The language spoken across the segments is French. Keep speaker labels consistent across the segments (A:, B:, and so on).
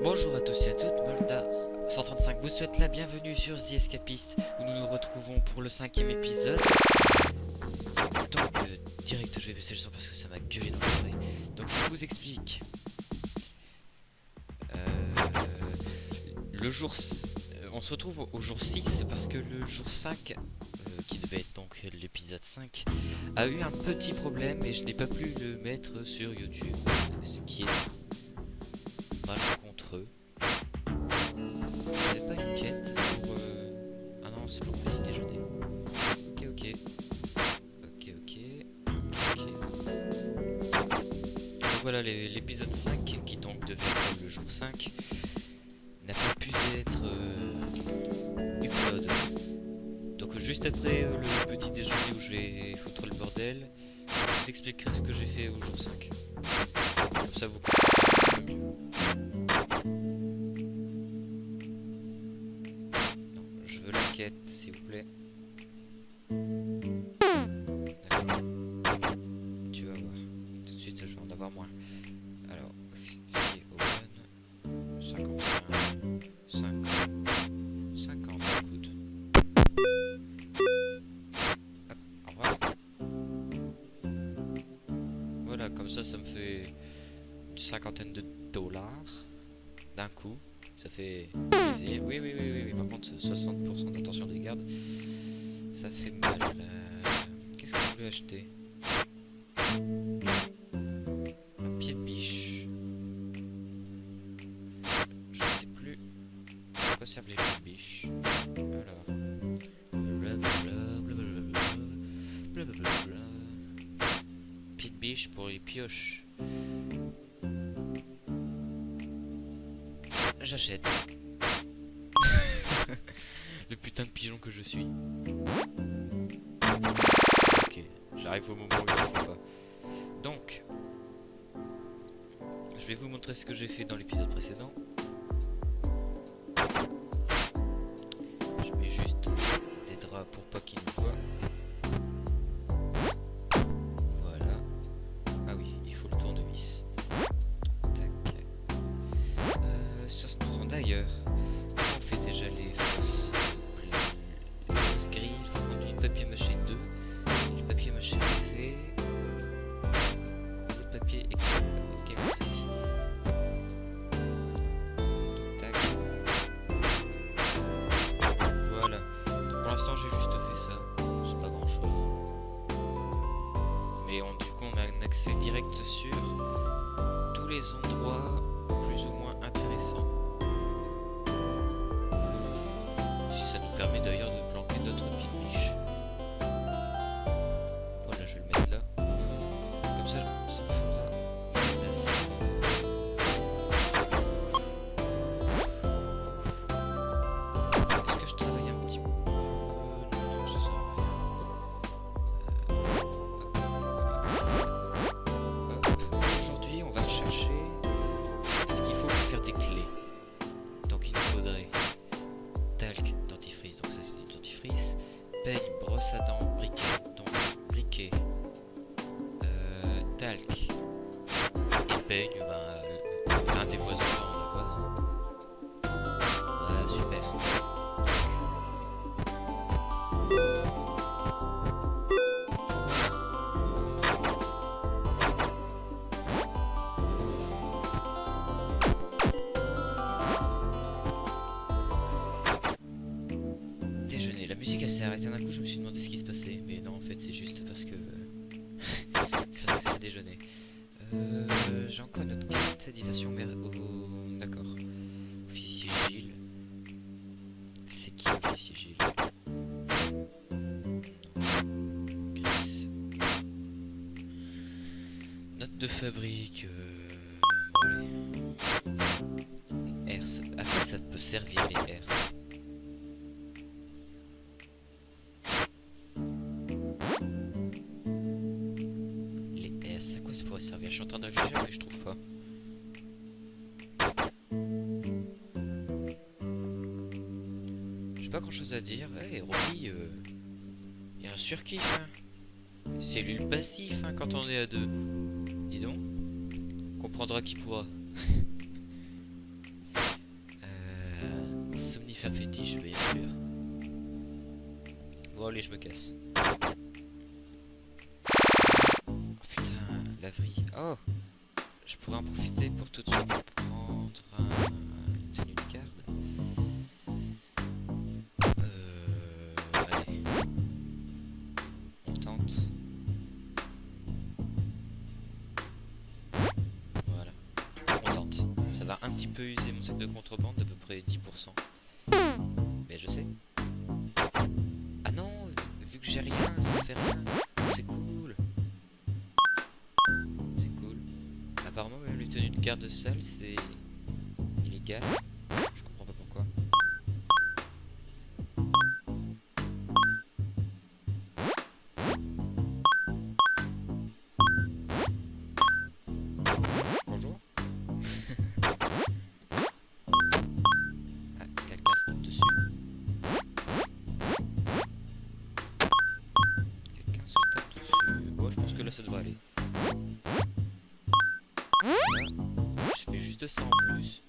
A: Bonjour à tous et à toutes, Moldar 135 vous souhaite la bienvenue sur The Escapist où nous nous retrouvons pour le 5e épisode. Donc direct je vais baisser le son parce que ça m'a gueulé dans l'oreille. Donc je vous explique. On se retrouve au jour 6 parce que le jour 5, qui devait être donc l'épisode 5, a eu un petit problème et je n'ai pas pu le mettre sur YouTube, ce qui est mal contre eux. C'est pas une quête pour... Ah non, c'est pour le petit déjeuner. Ok. Donc voilà, l'épisode 5, qui donc devait être le jour 5, n'a pas pu être upload. Donc juste après le petit déjeuner où je vais foutre le bordel, je vous expliquerai ce que j'ai fait au jour 5. Comme ça vous comprenez un peu mieux. Non, je veux la quête, s'il vous plaît. D'accord. Tu vas voir. Tout de suite, je vais en avoir moins. Alors, officier open. 51. 50. Écoute. Hop, au revoir. Voilà, comme ça me fait une cinquantaine de dollars d'un coup. Ça fait plaisir. Oui. Par contre, 60% d'attention des gardes. Ça fait mal. Qu'est-ce que je voulais acheter? Un pied de biche. Je sais plus à quoi servent les pieds de biche. Alors. Blablabla. Pied de biche pour les pioches. J'achète. Le putain de pigeon que je suis. Ok, j'arrive au moment où il ne faut pas. Donc, je vais vous montrer ce que j'ai fait dans l'épisode précédent. Je mets juste des draps pour pas qu'il me voient. Voilà. Ah oui, il faut le tournevis. Tac. 60% d'ailleurs. On fait déjà les fausses grilles. Il faut prendre du papier mâché 2. Du papier mâché fait. Votre papier écrit. Ok, merci. Tac. Voilà. Donc, pour l'instant, j'ai juste fait ça. C'est pas grand chose. Mais du coup, on a un accès direct sur tous les endroits plus ou moins intéressants. Si ça nous permet d'ailleurs de planquer d'autres petites niches. Voilà, je vais le mettre là. Comme ça me fera une place. Est-ce que je travaille un petit peu? Non, ça sert à rien. Aujourd'hui, on va rechercher ce qu'il faut pour faire des clés. Donc il nous faudrait talc, dentifrice, donc ça c'est du dentifrice, peigne, brosse à dents, briquet, donc briquet, talc et peigne, un des voisins va en avoir. Voilà, super. Déjeuner, la musique elle s'est arrêtée d'un coup, je me suis demandé ce qui se passait, mais non en fait c'est juste parce que c'est parce que c'est le déjeuner. J'ai encore une autre carte, diversion mère. Oh, d'accord. Officier Gilles. C'est qui officier Gilles? Chris. Note de fabrique. Bon, allez. Herse. À quoi ça peut servir les herses? Les herses, à quoi ça pourrait servir? Je suis en train de réfléchir mais je trouve pas. J'ai pas grand chose à dire. Hey Rocky, y a un surkiff hein. Cellule passif hein, quand on est à deux. Dis donc. Comprendra qui pourra. faire fétiche, bien sûr. Bon allez, je me casse. Oh putain, la vrille. Oh, je pourrais en profiter pour tout de suite prendre une tenue de garde. Allez. On tente. Voilà. On tente. Ça va un petit peu user mon sac de contrebande, d'à peu près 10%. Mais je sais. Ah non, vu que j'ai rien, ça me fait rien. C'est cool. C'est cool. Apparemment, même les tenues de garde sales, c'est illégal. Je comprends pas pourquoi. Bonjour. Ah, quelqu'un se tape dessus. Quelqu'un se tape dessus. Bon, je pense que là, ça devrait aller. Je fais juste ça en plus.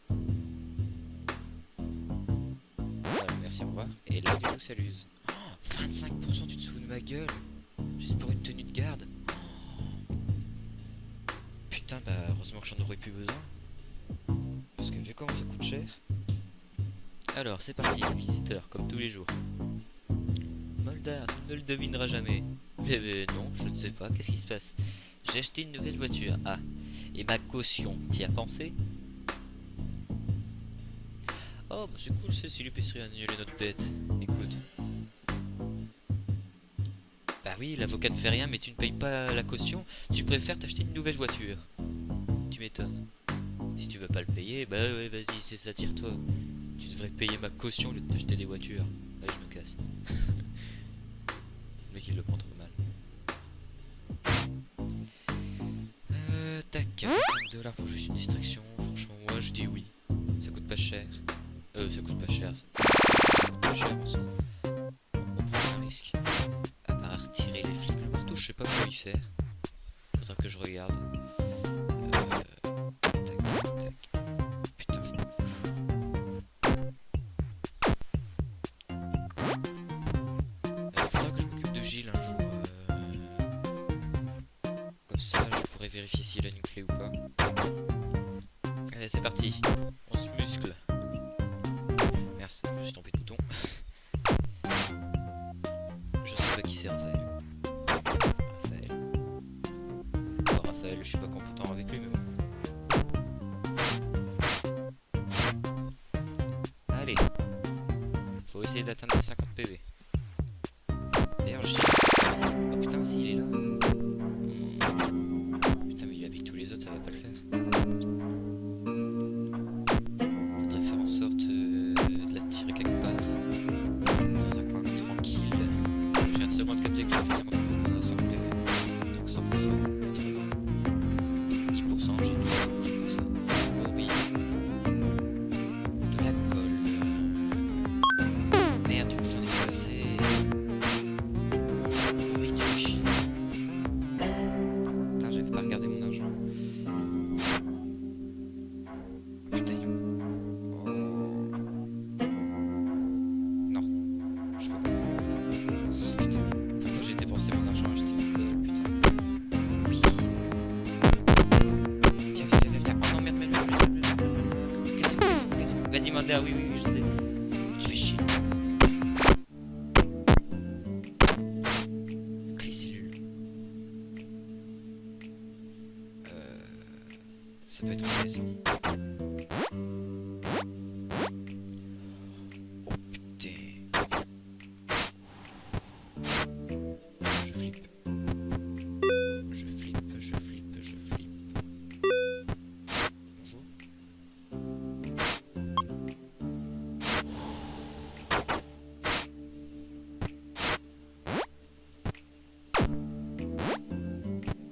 A: Voilà, merci, au revoir. Et là, du coup, ça l'use. Oh, 25%, tu te fous de ma gueule. Juste pour une tenue de garde. Oh. Putain, bah, heureusement que j'en aurais plus besoin. Parce que vu comment ça coûte cher. Alors, c'est parti, visiteur, comme tous les jours. Moldar, tu ne le devineras jamais. Mais non, je ne sais pas, qu'est-ce qui se passe? J'ai acheté une nouvelle voiture. Ah, et ma caution, t'y as pensé? Oh, bah c'est cool, c'est si l'épicerie a annulé notre dette. Écoute. Bah oui, l'avocat ne fait rien, mais tu ne payes pas la caution. Tu préfères t'acheter une nouvelle voiture. Tu m'étonnes. Si tu veux pas le payer, bah ouais, vas-y, c'est ça, tire-toi. Tu devrais payer ma caution au lieu de t'acheter des voitures. Allez, je me casse. Le mec, il le prend trop mal. Tac, 50 $ pour juste une distraction. Franchement, moi, je dis oui. Ça coûte pas cher. Ça coûte pas cher. Ça coûte pas cher en soi. On prend un risque. À part tirer les flics le marteau, je sais pas quoi il sert. Faudra que je regarde. Tac, tac. Putain. Faudra que je m'occupe de Gilles un jour. Comme ça, je pourrais vérifier s'il a une clé ou pas. Allez, c'est parti. On se muscle. Merci, je me suis trompé de bouton. Je sais pas qui c'est, Raphaël. Raphaël. Oh, Raphaël, je suis pas compétent avec lui, mais bon. Allez. Faut essayer d'atteindre les 50 PV. D'ailleurs, oh putain, s'il est là. Putain, mais il est avec tous les autres, ça va pas le faire. Faudrait faire en sorte de la tirer quelque part. Dans un coin tranquille. Je viens de seulement de capter que j'étais 50 PV. Donc 100%, 80. 10%, j'ai tout pour ça. Oh oui. De la colle. Merde, du coup j'en ai pas assez. Oh oui, tu chies. Putain, j'avais pas regardé mon argent. Putain, il est où? Oh. Non, je peux pas. Oh, putain, pourquoi j'ai dépensé mon argent à acheter une pelle, putain. Oui. Viens, viens, viens, viens. Oh non, merde, merde, merde, merde, merde. Cassez-vous, cassez-vous, cassez-vous. Vas-y, Mandar, oui, oui, oui, je sais. Tu fais chier. Clé cellule. Ça peut être intéressant. Oh putain. Je flippe. Je flippe, je flippe, je flippe. Bonjour.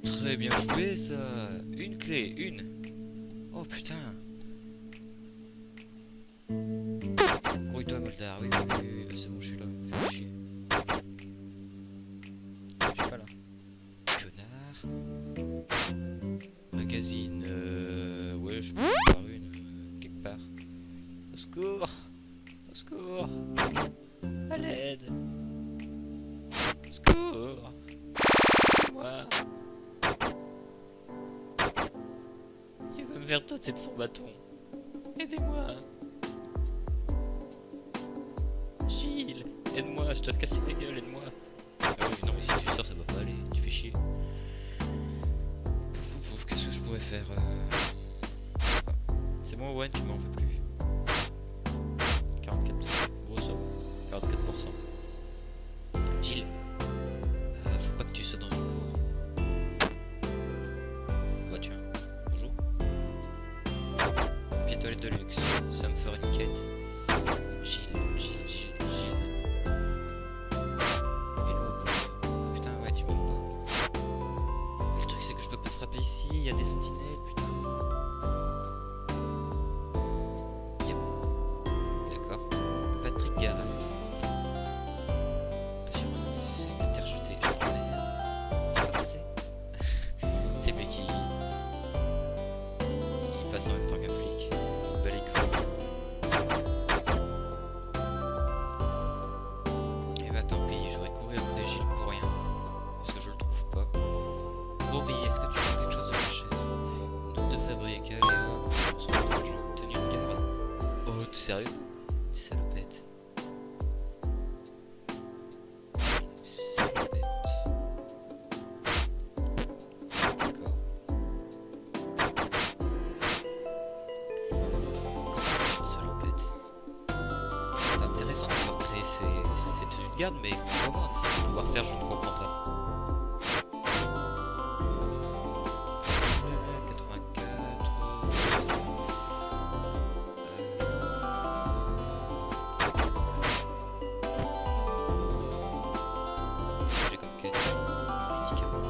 A: Très bien joué ça. Une clé, une. Oh putain. Grouille-toi Moldar, oui, oui, oui, oui. C'est bon, je suis là. Fais chier. Je suis pas là. Connard. Magazine, ouais, je peux en avoir une, quelque part. Au secours. Au secours. À l'aide. Au secours. Moi. Il va me faire tâter de son bâton. Aidez-moi. Gilles, aide-moi, je dois te casser la gueule, aide-moi. Ah oui, non mais si tu sors ça va pas aller, tu fais chier. Qu'est-ce que je pourrais faire C'est bon Owen, tu m'en veux plus. 44%. Gros ça va. 44%. Gilles, faut pas que tu sois dans une cour. Oh tiens, bonjour. Pied toilette de luxe, ça me fera une quête. Gilles. Putain ouais tu m'aimes pas. Le truc c'est que je peux pas te frapper ici, il y a des sentinelles, putain. Yep. D'accord. Patrick Garrel. C'est interjeté. Pas passé. C'est lui qui il passe en même temps qu'un flic. Bel écran. Et bah tant pis, j'aurais couru après Gilles pour rien. Parce que je le trouve pas. Rory, est-ce que tu as quelque chose de la chaise? Note de fabrique, allez hop, on s'en fout, tenue de garde. Oh, t'es sérieux? Salopette. Salopette. D'accord. Salopette. C'est intéressant d'avoir créé ces tenues de garde, mais comment on essaie de pouvoir faire, je ne comprends pas. 84. J'ai comme quête médicaments,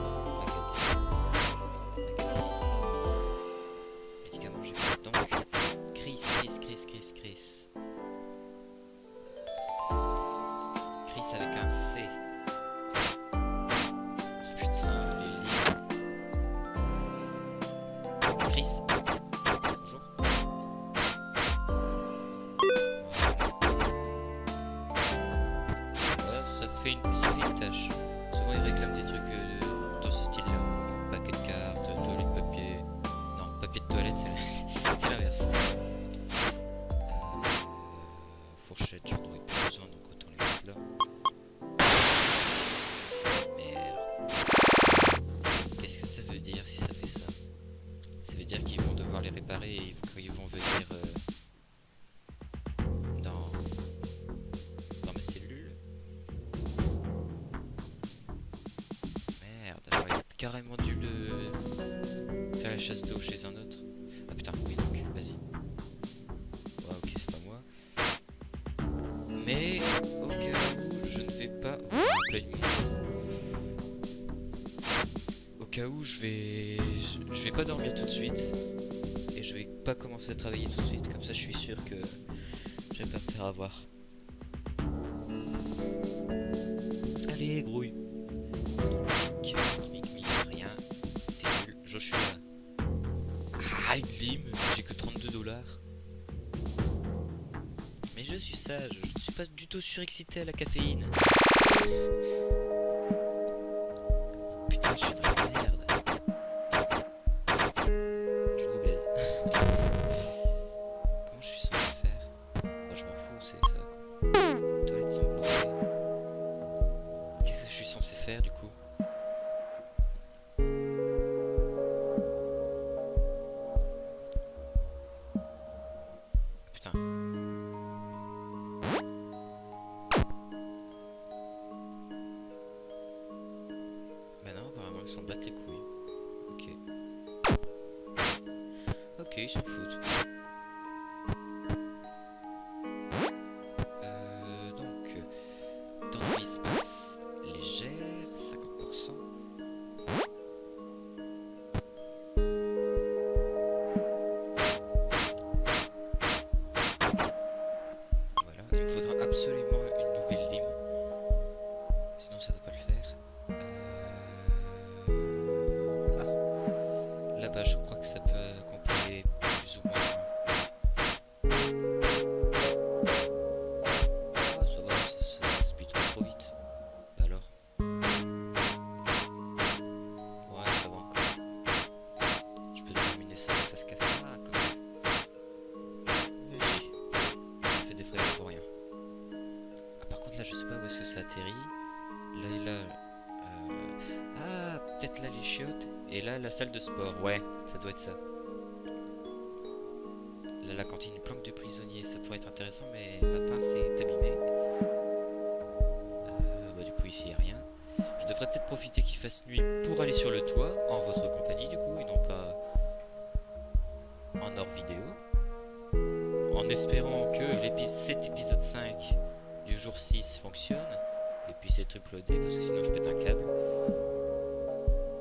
A: médicaments, j'ai fait donc Chris. Chris avec un C. Oh putain, les livres. Chris, bonjour. Voilà, ça fait une tâche. Souvent ils réclament des trucs dans ce style-là. Paquet de cartes, toilette de papier. Non, papier de toilette, c'est l'inverse. Fourchette, j'en aurais plus besoin, donc autant les mettre là. Merde. Qu'est-ce que ça veut dire si ça fait ça? Ça veut dire qu'ils vont devoir les réparer et ils vont venir dans ma cellule. Merde, j'aurais carrément dû faire la chasse d'eau chez un autre. Ah putain, oui donc, vas-y. Ouais, ok, c'est pas moi. Mais au cas où je ne vais pas... pleine nuit. Au cas où je vais pas dormir tout de suite. Et je vais pas commencer à travailler tout de suite. Comme ça je suis sûr que je vais pas me faire avoir. Allez, grouille. Mic, rien. T'es nul. Joshua. Ah, une lime. J'ai que 32$. Mais je suis sage. Je ne suis pas du tout surexcité à la caféine. Putain, je suis dans la merde. Je vous baise. Comment je suis censé faire? Oh, je m'en fous, c'est ça quoi. Les toilettes sont bloquées. Qu'est-ce que je suis censé faire du coup? Putain. Bah non, apparemment ils s'en battent les couilles. Ok. Ok, ils s'en foutent. Donc, dans l'espace légère, 50%. Voilà, il me faudra absolument une nouvelle lime. Sinon ça ne va pas le faire. Là-bas, je crois que ça peut compiler plus ou moins. là, je sais pas où est-ce que ça atterrit. Là et là. Ah, peut-être là les chiottes. Et là, la salle de sport. Ouais, ça doit être ça. Là, la cantine planque de prisonniers. Ça pourrait être intéressant, mais ma pince est abîmée. Bah, du coup, ici, il n'y a rien. Je devrais peut-être profiter qu'il fasse nuit pour aller sur le toit, en votre compagnie, du coup, et non pas en hors vidéo. En espérant que cet épisode 5 du jour 6 fonctionne et puisse être uploadé parce que sinon je pète un câble.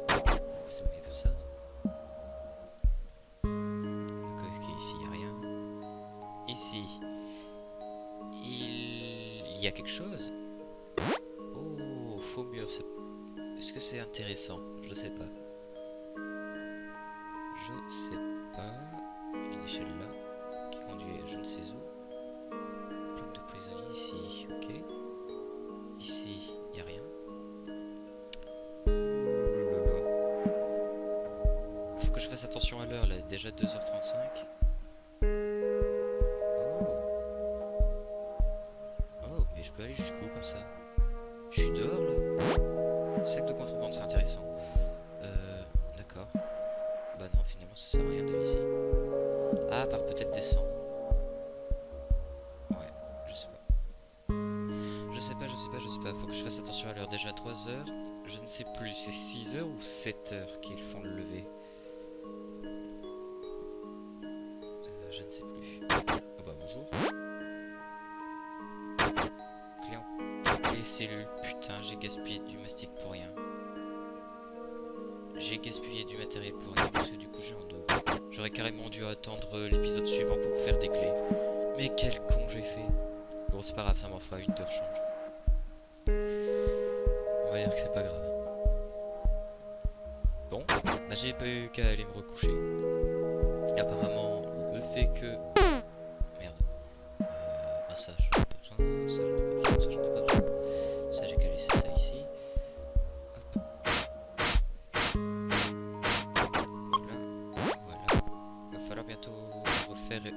A: Oh, c'est bon, il y a personne. Ok, ici il n'y a rien. Ici il y a quelque chose. Oh, faux mur. Est-ce que c'est intéressant? Je sais pas. Je sais pas. Une échelle là qui conduit à je ne sais où. Planque de prisonniers ici, ok. Ici, il n'y a rien. Faut que je fasse attention à l'heure là, déjà 2h35. Oh, mais je peux aller jusqu'où comme ça? Je suis dehors là. Sac de contrebande, c'est intéressant. D'accord. Bah non, finalement ça sert à rien d'aller ici. Ah, par peut-être descendre. Ouais, je sais pas. Je sais pas. Faut que je fasse attention à l'heure. Déjà 3h. Je ne sais plus. C'est 6h ou 7h qu'ils font le lever. Je ne sais plus. Oh bah bonjour. Client. Les cellules. Putain, j'ai gaspillé du mastic pour rien. J'ai gaspillé du matériel pour rien parce que du coup j'ai en double. J'aurais carrément dû attendre l'épisode suivant pour faire des clés. Mais quel con j'ai fait. Bon, c'est pas grave, ça m'en fera une de rechange. On va dire que c'est pas grave. Bon, bah j'ai pas eu qu'à aller me recoucher. Apparemment, le fait que... Merde. Ah ça, j'en ai pas besoin. Ça, j'en ai pas besoin. Ça, j'ai qu'à laisser ça ici. Hop. Voilà. Va falloir bientôt refaire... Il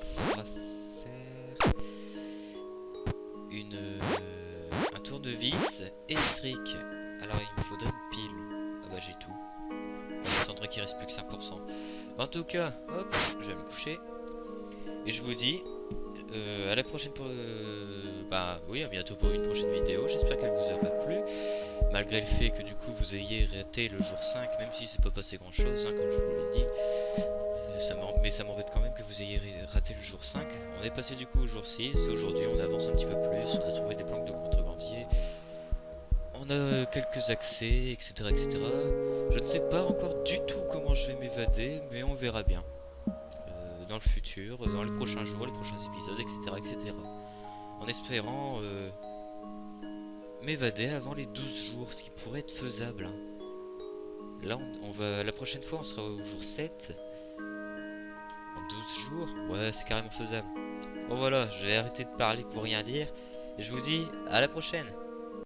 A: faudra faire... un tour de vis électrique. Alors il me faudrait une pile. Ah bah j'ai tout. J'attendrai qu'il reste plus que 5%. En tout cas, hop, je vais me coucher. Et je vous dis à la prochaine pour... bah oui, à bientôt pour une prochaine vidéo. J'espère qu'elle vous aura plu. Malgré le fait que du coup vous ayez raté le jour 5, même si c'est pas passé grand chose, hein, comme je vous l'ai dit. Mais ça m'embête quand même que vous ayez raté le jour 5. On est passé du coup au jour 6. Aujourd'hui on avance un petit peu plus. On a trouvé des planques de contrebandier. On a quelques accès, etc., etc. Je ne sais pas encore du tout comment je vais m'évader, mais on verra bien. Dans le futur, dans les prochains jours, les prochains épisodes, etc., etc. En espérant m'évader avant les 12 jours, ce qui pourrait être faisable. Hein. Là, on va, la prochaine fois, on sera au jour 7. En 12 jours, ouais, c'est carrément faisable. Bon voilà, je vais arrêter de parler pour rien dire. Et je vous dis à la prochaine.